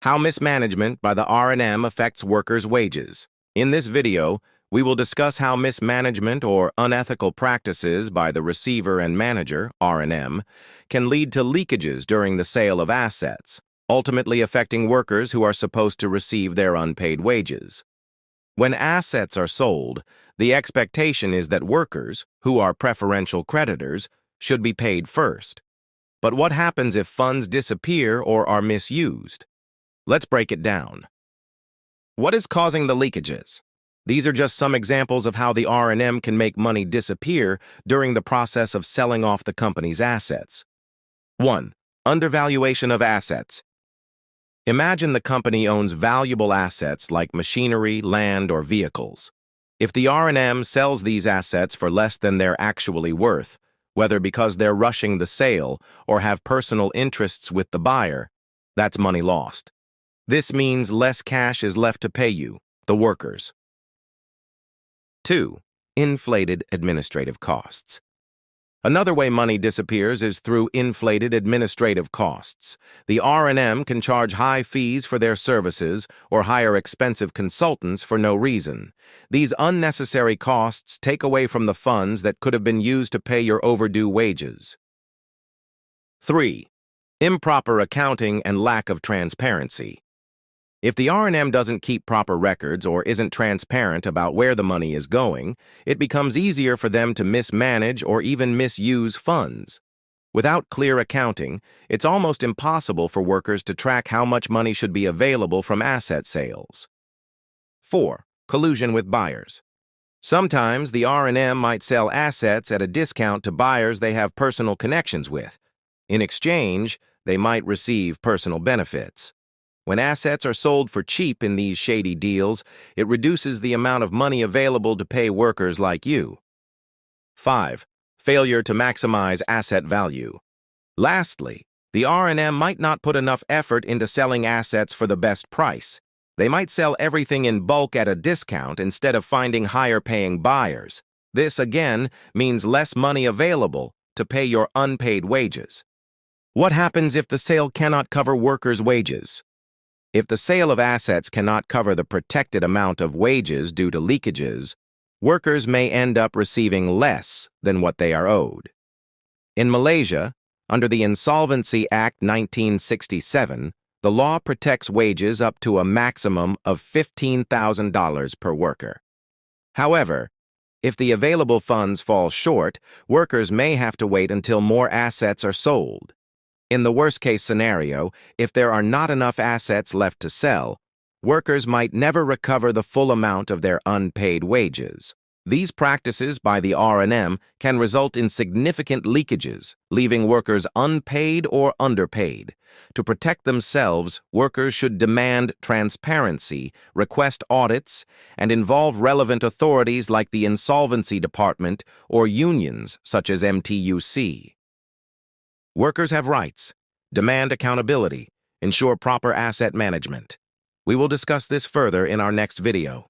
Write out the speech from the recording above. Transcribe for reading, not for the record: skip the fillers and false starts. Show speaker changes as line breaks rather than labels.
How mismanagement by the R&M affects workers' wages. In this video, we will discuss how mismanagement or unethical practices by the receiver and manager, R&M, can lead to leakages during the sale of assets, ultimately affecting workers who are supposed to receive their unpaid wages. When assets are sold, the expectation is that workers, who are preferential creditors, should be paid first. But what happens if funds disappear or are misused? Let's break it down. What is causing the leakages? These are just some examples of how the R&M can make money disappear during the process of selling off the company's assets. 1. Undervaluation of assets. Imagine the company owns valuable assets like machinery, land, or vehicles. If the R&M sells these assets for less than they're actually worth, whether because they're rushing the sale or have personal interests with the buyer, that's money lost. This means less cash is left to pay you, the workers. 2. Inflated administrative costs. Another way money disappears is through inflated administrative costs. The R&M can charge high fees for their services or hire expensive consultants for no reason. These unnecessary costs take away from the funds that could have been used to pay your overdue wages. 3. Improper accounting and lack of transparency. If the R&M doesn't keep proper records or isn't transparent about where the money is going, it becomes easier for them to mismanage or even misuse funds. Without clear accounting, it's almost impossible for workers to track how much money should be available from asset sales. 4. Collusion with buyers. Sometimes the R&M might sell assets at a discount to buyers they have personal connections with. In exchange, they might receive personal benefits. When assets are sold for cheap in these shady deals, it reduces the amount of money available to pay workers like you. 5. Failure to maximize asset value. Lastly, the R&M might not put enough effort into selling assets for the best price. They might sell everything in bulk at a discount instead of finding higher-paying buyers. This, again, means less money available to pay your unpaid wages. What happens if the sale cannot cover workers' wages? If the sale of assets cannot cover the protected amount of wages due to leakages, workers may end up receiving less than what they are owed. In Malaysia, under the Insolvency Act 1967, the law protects wages up to a maximum of $15,000 per worker. However, if the available funds fall short, workers may have to wait until more assets are sold. In the worst-case scenario, if there are not enough assets left to sell, workers might never recover the full amount of their unpaid wages. These practices by the R&M can result in significant leakages, leaving workers unpaid or underpaid. To protect themselves, workers should demand transparency, request audits, and involve relevant authorities like the Insolvency Department or unions such as MTUC. Workers have rights, demand accountability, ensure proper asset management. We will discuss this further in our next video.